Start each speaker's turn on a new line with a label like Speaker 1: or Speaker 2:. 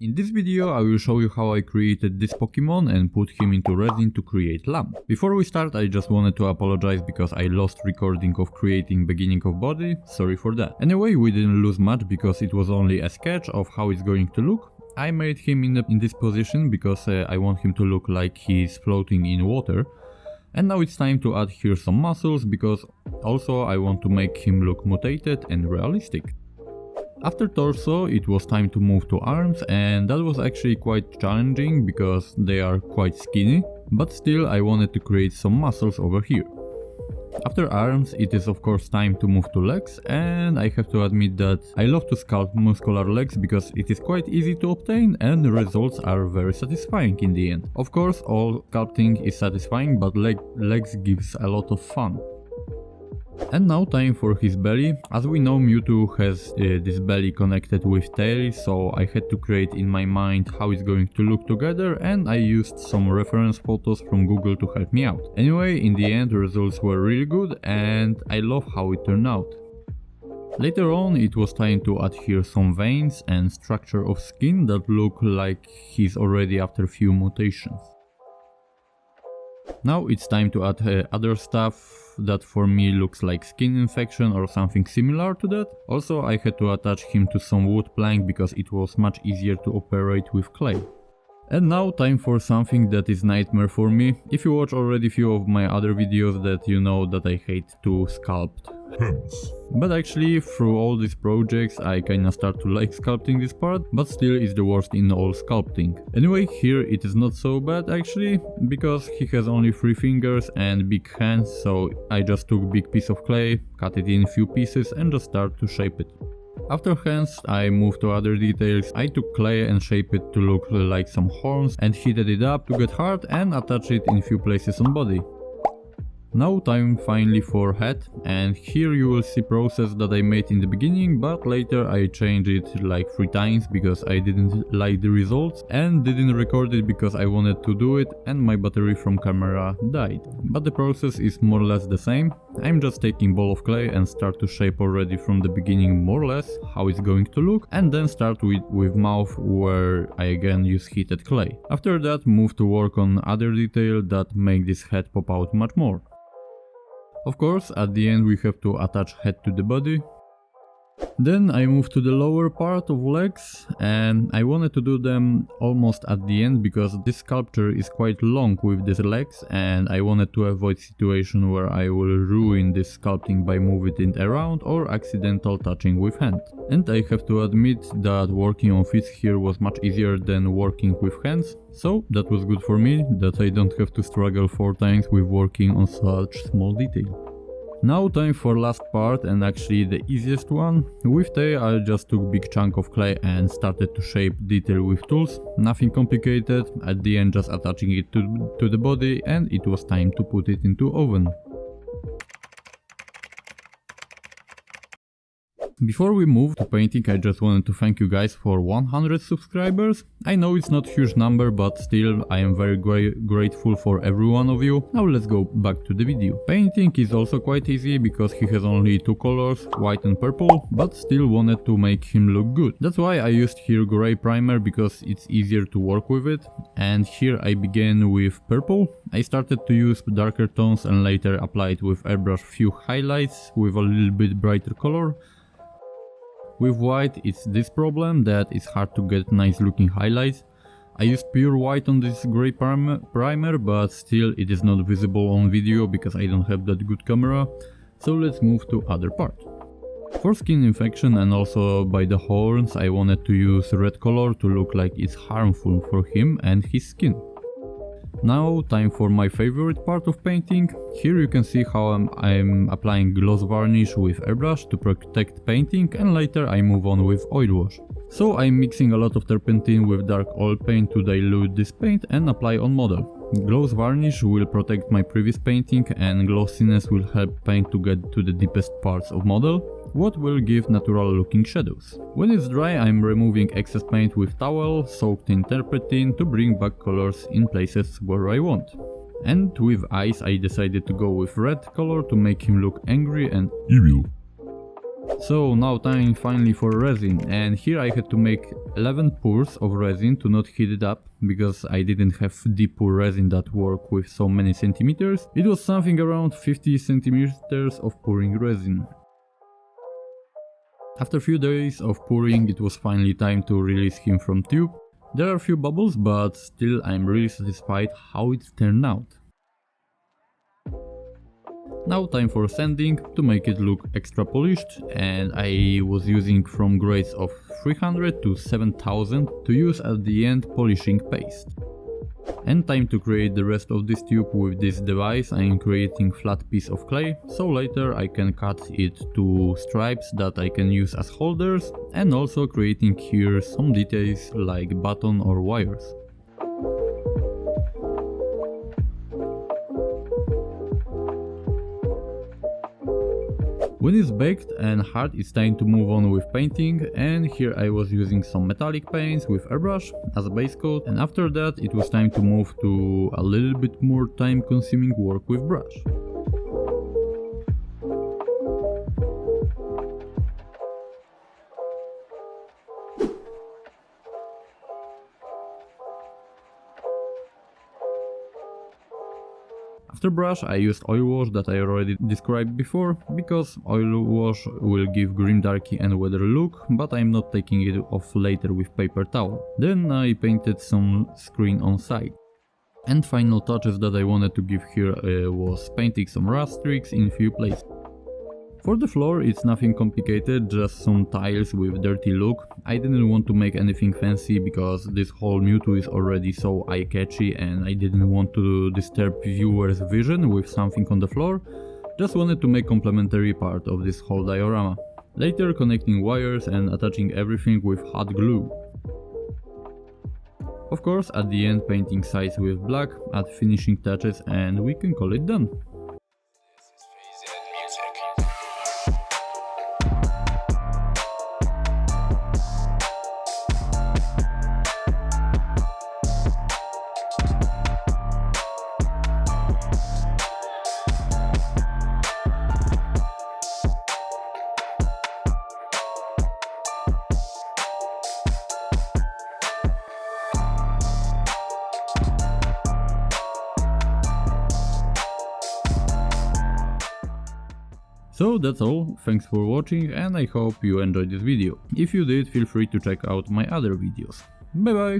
Speaker 1: In this video I will show you how I created this Pokemon and put him into Resin to create Lamp. Before we start, I just wanted to apologize because I lost recording of creating beginning of body, sorry for that. Anyway, we didn't lose much because it was only a sketch of how it's going to look. I made him in this position because I want him to look like he's floating in water. And now it's time to add here some muscles because also I want to make him look mutated and realistic. After torso, it was time to move to arms, and that was actually quite challenging because they are quite skinny, but still I wanted to create some muscles over here. After arms, it is of course time to move to legs, and I have to admit that I love to sculpt muscular legs because it is quite easy to obtain and the results are very satisfying in the end. Of course, all sculpting is satisfying, but legs gives a lot of fun. And now time for his belly. As we know, Mewtwo has this belly connected with tail, so I had to create in my mind how it's going to look together, and I used some reference photos from Google to help me out. Anyway, in the end the results were really good and I love how it turned out. Later on it was time to add here some veins and structure of skin that look like he's already after few mutations. Now it's time to add other stuff that for me looks like skin infection or something similar to that. Also I had to attach him to some wood plank because it was much easier to operate with clay. And now time for something that is nightmare for me. If you watch already few of my other videos, that you know that I hate to sculpt hands. But actually through all these projects I kinda start to like sculpting this part, but still it's the worst in all sculpting. Anyway, here it is not so bad actually, because he has only 3 fingers and big hands, so I just took big piece of clay, cut it in few pieces and just start to shape it. After hands I moved to other details. I took clay and shaped it to look like some horns and heated it up to get hard and attach it in few places on body. Now time finally for head, and here you will see process that I made in the beginning, but later I changed it like 3 times because I didn't like the results and didn't record it because I wanted to do it and my battery from camera died. But the process is more or less the same. I'm just taking ball of clay and start to shape already from the beginning more or less how it's going to look, and then start with mouth where I again use heated clay. After that move to work on other detail that make this head pop out much more. Of course, at the end we have to attach head to the body. Then I moved to the lower part of legs, and I wanted to do them almost at the end because this sculpture is quite long with these legs, and I wanted to avoid situation where I will ruin this sculpting by moving it around or accidental touching with hand. And I have to admit that working on fists here was much easier than working with hands, so that was good for me, that I don't have to struggle 4 times with working on such small detail. Now time for last part, and actually the easiest one. With tail I just took big chunk of clay and started to shape detail with tools, nothing complicated, at the end just attaching it to the body, and it was time to put it into oven. Before we move to painting, I just wanted to thank you guys for 100 subscribers. I know it's not a huge number, but still I am very grateful for every one of you. Now let's go back to the video. Painting is also quite easy because he has only 2 colors, white and purple, but still wanted to make him look good. That's why I used here gray primer because it's easier to work with it. And here I began with purple. I started to use darker tones and later applied with airbrush few highlights with a little bit brighter color. With white it's this problem that it's hard to get nice looking highlights. I used pure white on this grey primer, but still it is not visible on video because I don't have that good camera. So let's move to other part. For skin infection and also by the horns I wanted to use red color to look like it's harmful for him and his skin. Now time for my favorite part of painting. Here you can see how I'm applying gloss varnish with airbrush to protect painting, and later I move on with oil wash. So I'm mixing a lot of turpentine with dark oil paint to dilute this paint and apply on model. Gloss varnish will protect my previous painting and glossiness will help paint to get to the deepest parts of model, what will give natural looking shadows. When it's dry I'm removing excess paint with towel soaked in turpentine to bring back colors in places where I want. And with eyes I decided to go with red color to make him look angry and evil. So now time finally for resin, and here I had to make 11 pours of resin to not heat it up, because I didn't have deep pour resin that work with so many centimeters. It was something around 50 centimeters of pouring resin. After a few days of pouring, it was finally time to release him from tube. There are a few bubbles, but still I'm really satisfied how it turned out. Now time for sanding to make it look extra polished, and I was using from grades of 300 to 7000 to use at the end polishing paste. And time to create the rest of this tube. With this device I am creating flat piece of clay, so later I can cut it to stripes that I can use as holders, and also creating here some details like button or wires. When it's baked and hard, it's time to move on with painting, and here I was using some metallic paints with airbrush as a base coat, and after that it was time to move to a little bit more time consuming work with brush. After brush I used oil wash that I already described before, because oil wash will give grimdarky and weather look, but I'm not taking it off later with paper towel. Then I painted some screen on side. And final touches that I wanted to give here was painting some rust streaks in few places. For the floor it's nothing complicated, just some tiles with dirty look. I didn't want to make anything fancy because this whole MEWTWO is already so eye-catchy, and I didn't want to disturb viewers' vision with something on the floor. Just wanted to make complementary part of this whole diorama. Later connecting wires and attaching everything with hot glue. Of course at the end painting sides with black, add finishing touches, and we can call it done. So that's all, thanks for watching, and I hope you enjoyed this video. If you did, feel free to check out my other videos. Bye bye!